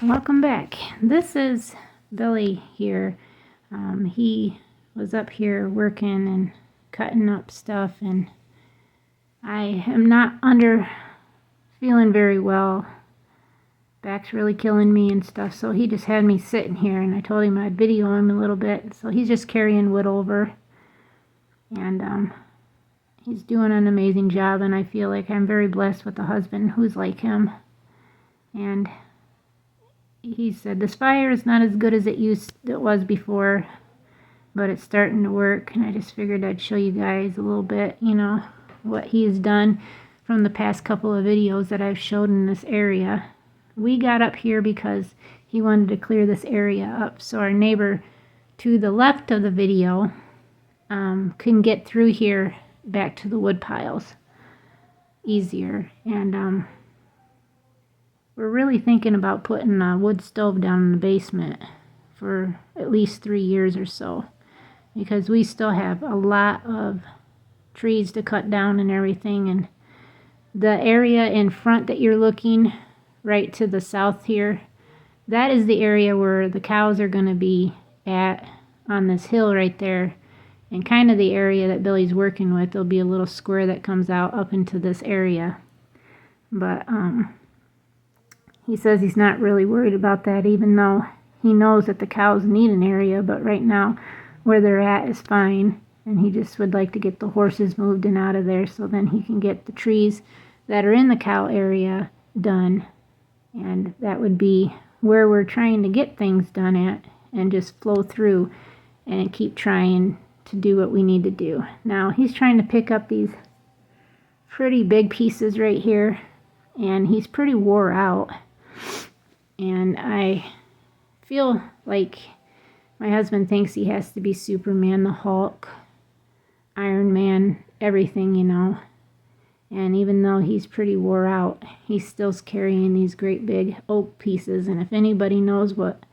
Welcome back. This is Billy here. He was up here working and cutting up stuff, and I am not feeling very well. Back's really killing me and stuff, so he just had me sitting here, and I told him I'd video him a little bit. So he's just carrying wood over, and he's doing an amazing job, and I feel like I'm very blessed with a husband who's like him. And he said this fire is not as good as it was before, but it's starting to work, and I just figured I'd show you guys a little bit, what he has done from the past couple of videos that I've showed in this area. We got up here because he wanted to clear this area up so our neighbor to the left of the video can get through here back to the wood piles easier. And we're really thinking about putting a wood stove down in the basement for at least 3 years or so, because we still have a lot of trees to cut down and everything. And the area in front that you're looking right to the south here, that is the area where the cows are going to be at on this hill right there. And kind of the area that Billy's working with, there'll be a little square that comes out up into this area. But he says he's not really worried about that, even though he knows that the cows need an area, but right now where they're at is fine. And he just would like to get the horses moved and out of there so then he can get the trees that are in the cow area done. And that would be where we're trying to get things done at, and just flow through and keep trying to do what we need to do. Now he's trying to pick up these pretty big pieces right here, and he's pretty wore out. And I feel like my husband thinks he has to be Superman, the Hulk, Iron Man, everything, And even though he's pretty wore out, he's still carrying these great big oak pieces. And if anybody knows what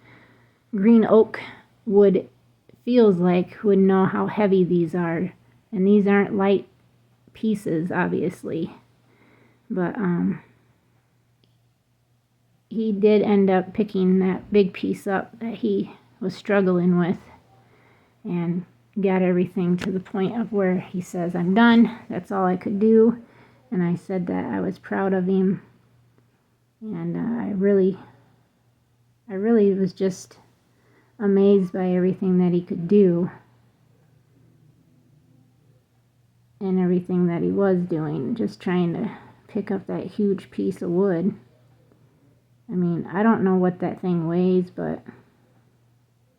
green oak wood feels like, would know how heavy these are. And these aren't light pieces, obviously. But he did end up picking that big piece up that he was struggling with, and got everything to the point of where he says, I'm done. That's all I could do. And I said that I was proud of him. And I really was just amazed by everything that he could do and everything that he was doing, just trying to pick up that huge piece of wood. I mean, I don't know what that thing weighs, but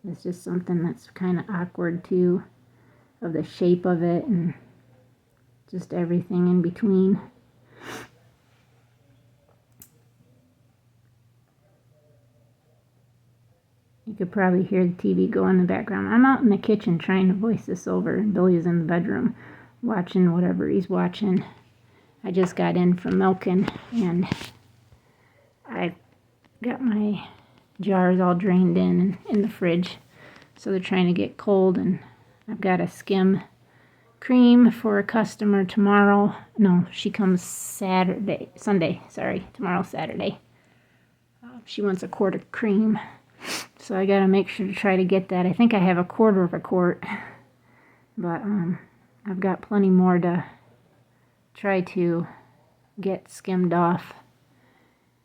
it's just something that's kind of awkward too, of the shape of it and just everything in between. You could probably hear the TV go in the background. I'm out in the kitchen trying to voice this over, and Billy's in the bedroom watching whatever he's watching. I just got in from milking, and I got my jars all drained in the fridge, so they're trying to get cold. And I've got a skim cream for a customer tomorrow. No, she comes Sunday, tomorrow, Saturday. She wants a quart of cream, so I gotta make sure to try to get that. I think I have a quarter of a quart, but I've got plenty more to try to get skimmed off.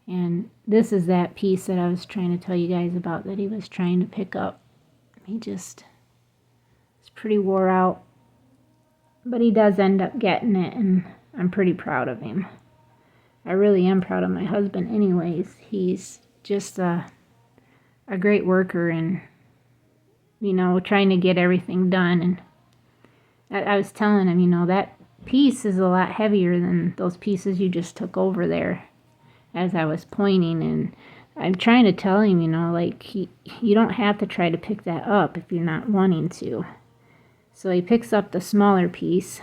And this is that piece that I was trying to tell you guys about that he was trying to pick up. He just is pretty wore out, but he does end up getting it, and I'm pretty proud of him. I really am proud of my husband anyways. He's just a great worker, and trying to get everything done. And I was telling him, that piece is a lot heavier than those pieces you just took over there, as I was pointing. And I'm trying to tell him, you don't have to try to pick that up if you're not wanting to. So he picks up the smaller piece,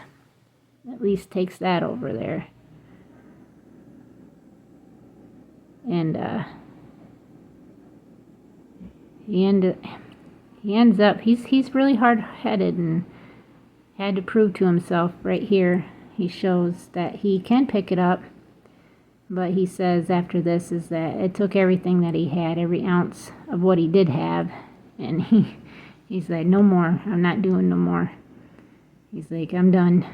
at least takes that over there. And he ends up, he's really hard-headed, and had to prove to himself right here. He shows that he can pick it up, But he says after this is that it took everything that he had, every ounce of what he did have, and he's like, no more. I'm not doing no more. He's like, I'm done.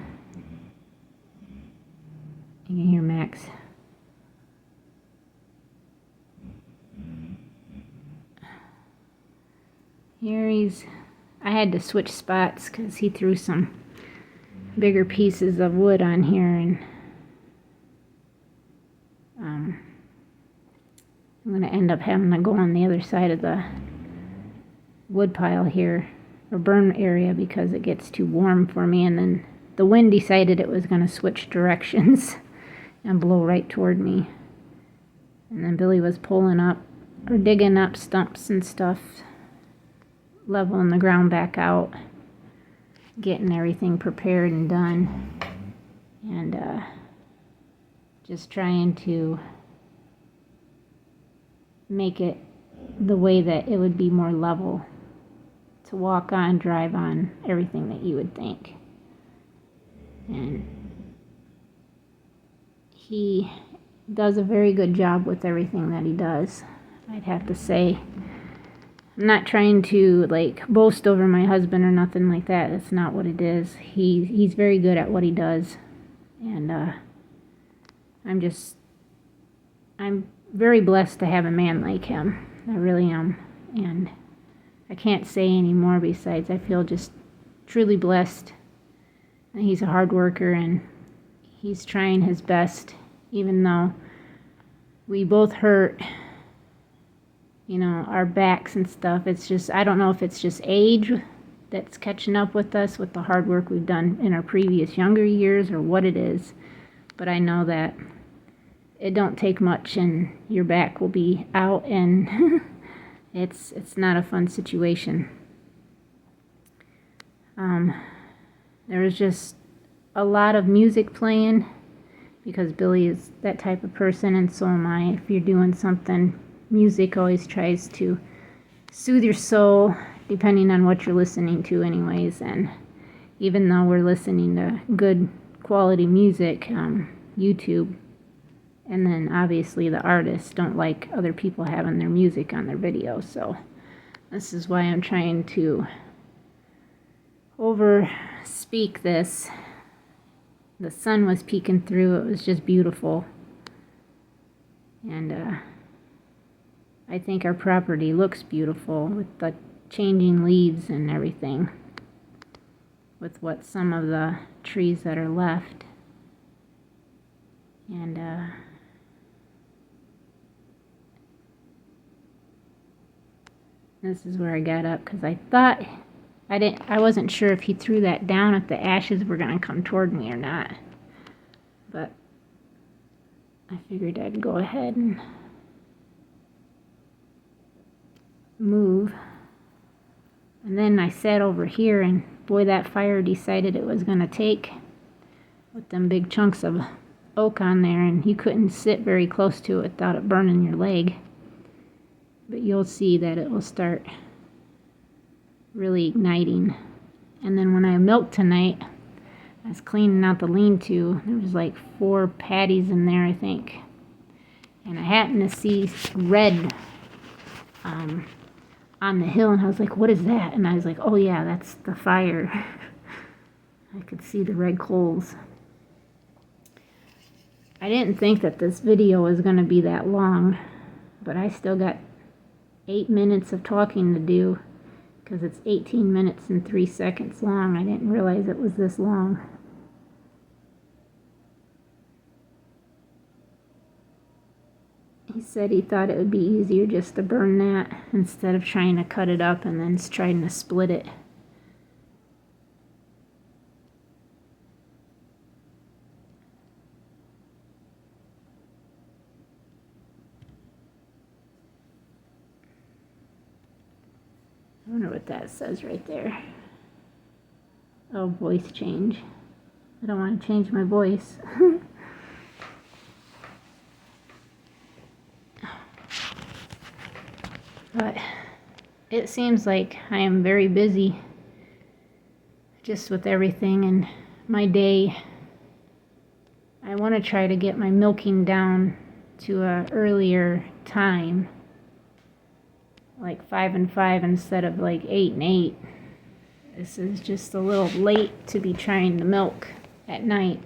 You can hear Max. Here I had to switch spots because he threw some bigger pieces of wood on here, and I'm going to end up having to go on the other side of the wood pile here, or burn area, because it gets too warm for me. And then the wind decided it was going to switch directions and blow right toward me. And then Billy was pulling up or digging up stumps and stuff, leveling the ground back out, getting everything prepared and done, and just trying to make it the way that it would be more level to walk on, drive on, everything that you would think. And he does a very good job with everything that he does, I'd have to say. I'm not trying to boast over my husband or nothing like that. That's not what it is. He's very good at what he does, and I'm very blessed to have a man like him. I really am, and I can't say any more besides I feel just truly blessed. And he's a hard worker, and he's trying his best, even though we both hurt, our backs and stuff. It's just, I don't know if it's just age that's catching up with us with the hard work we've done in our previous younger years, or what it is. But I know that it don't take much and your back will be out, and it's not a fun situation. There was just a lot of music playing, because Billy is that type of person, and so am I. If you're doing something, music always tries to soothe your soul, depending on what you're listening to anyways. And even though we're listening to good quality music, YouTube, and then obviously the artists don't like other people having their music on their videos. So this is why I'm trying to over speak this. The sun was peeking through. It was just beautiful. And I think our property looks beautiful with the changing leaves and everything, with what some of the trees that are left. And this is where I got up, because I thought I wasn't sure if he threw that down, if the ashes were going to come toward me or not. But I figured I'd go ahead and move. And then I sat over here, and boy, that fire decided it was going to take, with them big chunks of oak on there, and you couldn't sit very close to it without it burning your leg. But you'll see that it will start really igniting. And then when I milked tonight, I was cleaning out the lean-to. There was 4 patties in there, I think. And I happened to see red on the hill, and I was like, what is that? And I was like, oh yeah, that's the fire. I could see the red coals. I didn't think that this video was going to be that long, but I still got 8 minutes of talking to do, because it's 18 minutes and 3 seconds long. I didn't realize it was this long. He said he thought it would be easier just to burn that instead of trying to cut it up and then trying to split it. I wonder what that says right there. Oh, voice change. I don't want to change my voice. But it seems like I am very busy just with everything in my day. I want to try to get my milking down to a earlier time, like 5 and 5 instead of like 8 and 8. This is just a little late to be trying to milk at night.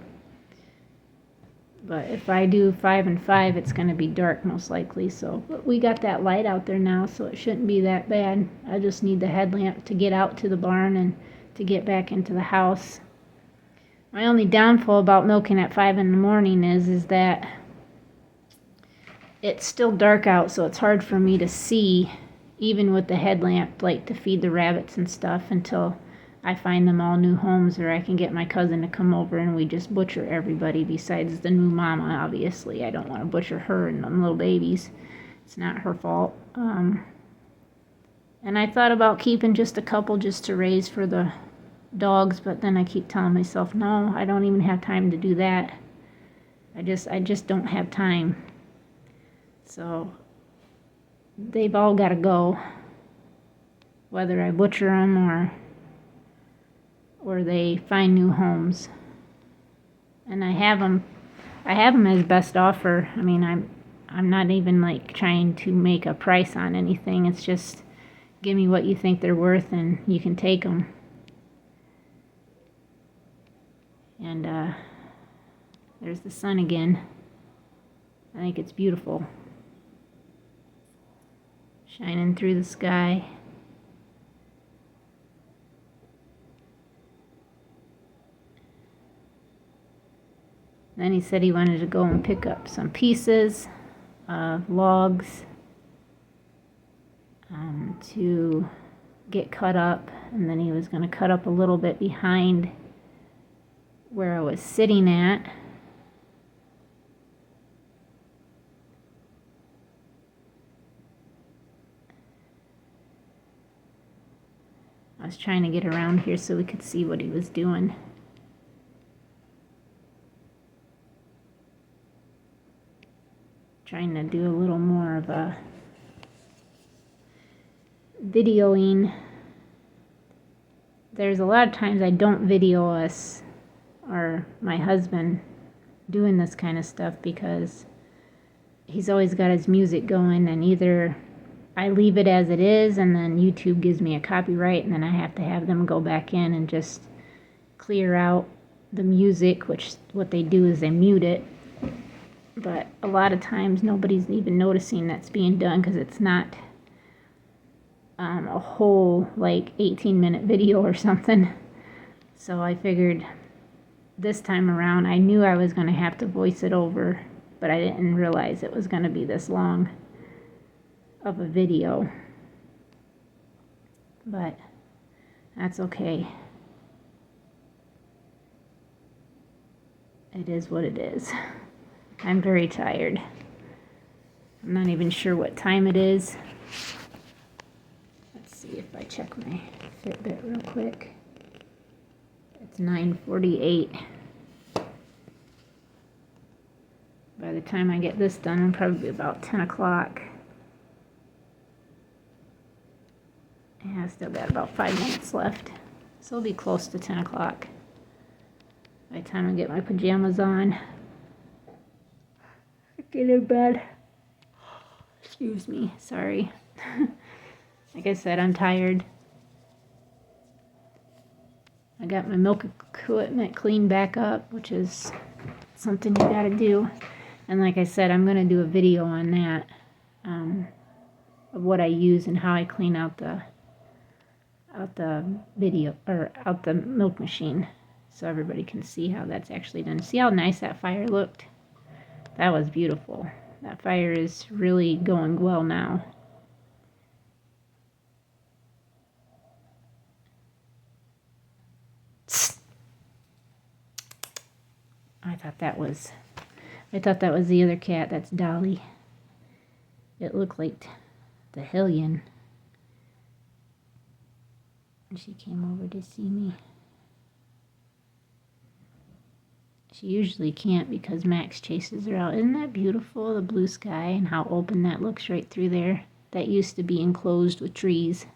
But if I do 5 and 5, it's going to be dark most likely. So, but we got that light out there now, so it shouldn't be that bad. I just need the headlamp to get out to the barn and to get back into the house. My only downfall about milking at 5 in the morning is that it's still dark out, so it's hard for me to see, even with the headlamp, like to feed the rabbits and stuff until I find them all new homes, or I can get my cousin to come over and we just butcher everybody besides the new mama, obviously. I don't want to butcher her and them little babies. It's not her fault. And I thought about keeping just a couple just to raise for the dogs, but then I keep telling myself, no, I don't even have time to do that. I just don't have time. So they've all got to go, whether I butcher them or they find new homes. And I have them as best offer. I mean, I'm not even like trying to make a price on anything. It's just give me what you think they're worth and you can take them. And there's the sun again. I think it's beautiful, shining through the sky. Then he said he wanted to go and pick up some pieces of logs to get cut up, and then he was going to cut up a little bit behind where I was sitting at. I was trying to get around here so we could see what he was doing. Trying to do a little more of a videoing. There's a lot of times I don't video us or my husband doing this kind of stuff because he's always got his music going, and either I leave it as it is and then YouTube gives me a copyright and then I have to have them go back in and just clear out the music, which what they do is they mute it. But a lot of times nobody's even noticing that's being done because it's not a whole like 18-minute video or something. So I figured this time around, I knew I was going to have to voice it over, but I didn't realize it was going to be this long of a video. But that's okay. It is what it is. I'm very tired. I'm not even sure what time it is. Let's see if I check my Fitbit real quick. It's 9:48. By the time I get this done, it'll probably be about 10 o'clock. Yeah, I still got about 5 minutes left. So it'll be close to 10 o'clock by the time I get my pajamas on. Get in bed. Excuse me, sorry. Like I said, I'm tired. I got my milk equipment cleaned back up, which is something you gotta do. And like I said, I'm gonna do a video on that, of what I use and how I clean out the video, or out the milk machine, so everybody can see how that's actually done. See how nice that fire looked? That was beautiful. That fire is really going well now. I thought that was the other cat. That's Dolly. It looked like the hellion. She came over to see me. She usually can't because Max chases her out. Isn't that beautiful, the blue sky and how open that looks right through there? That used to be enclosed with trees.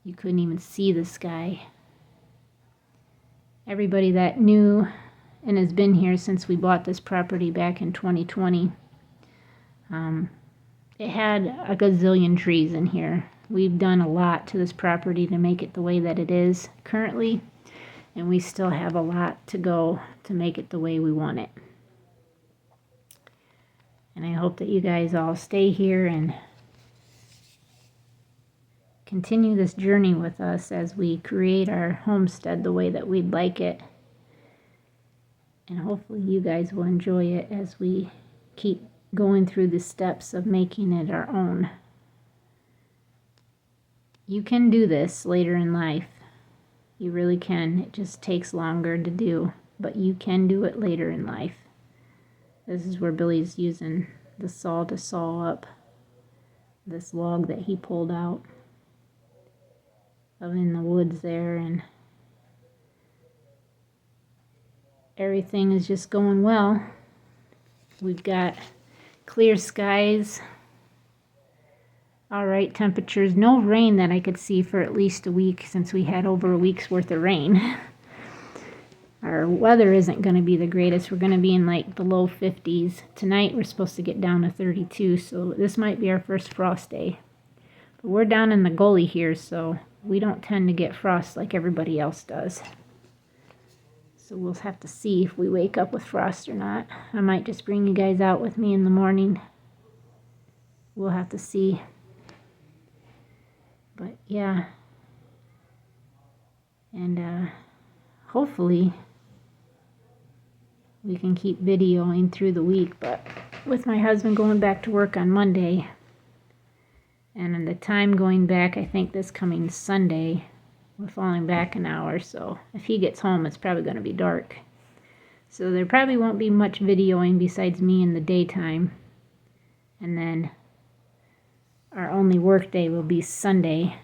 You couldn't even see the sky. Everybody that knew and has been here since we bought this property back in 2020 It had a gazillion trees in here. We've done a lot to this property to make it the way that it is currently, and we still have a lot to go to make it the way we want it. And I hope that you guys all stay here and continue this journey with us as we create our homestead the way that we'd like it. And hopefully you guys will enjoy it as we keep going through the steps of making it our own. You can do this later in life. You really can. It just takes longer to do, but you can do it later in life. This is where Billy's using the saw to saw up this log that he pulled out of in the woods there, and everything is just going well. We've got clear skies, all right temperatures, no rain that I could see for at least a week since we had over a week's worth of rain. Our weather isn't going to be the greatest. We're going to be in like the low 50s. Tonight we're supposed to get down to 32, so this might be our first frost day. But we're down in the gully here, so we don't tend to get frost like everybody else does. So we'll have to see if we wake up with frost or not. I might just bring you guys out with me in the morning. We'll have to see. But yeah. And hopefully we can keep videoing through the week. But with my husband going back to work on Monday, and in the time going back, I think this coming Sunday, we're falling back an hour, so if he gets home, it's probably going to be dark. So there probably won't be much videoing besides me in the daytime. And then our only work day will be Sunday,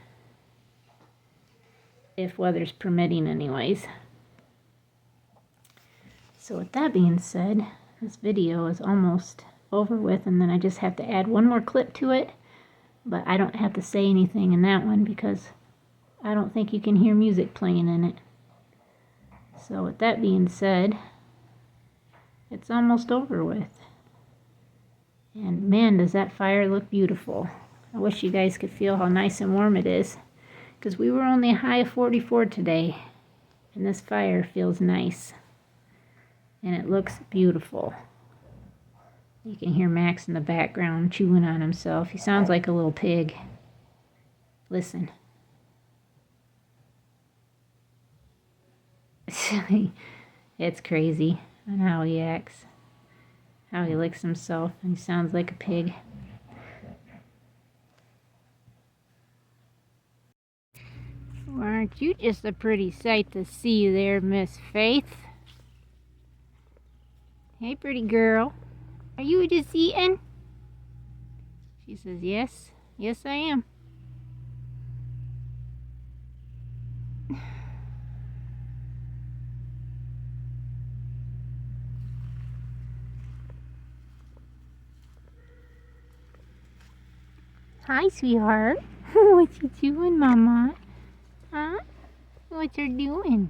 if weather's permitting anyways. So with that being said, this video is almost over with, and then I just have to add one more clip to it. But I don't have to say anything in that one because I don't think you can hear music playing in it. So with that being said, it's almost over with. And man, does that fire look beautiful. I wish you guys could feel how nice and warm it is, because we were only a high of 44 today, and this fire feels nice. And it looks beautiful. You can hear Max in the background chewing on himself. He sounds like a little pig. Listen. It's crazy on how he acts, how he licks himself, and he sounds like a pig. Well, aren't you just a pretty sight to see there, Miss Faith? Hey, pretty girl. Are you just eating? She says, yes. Yes, I am. Hi, sweetheart. What you doing, Mama? Huh? What you doing?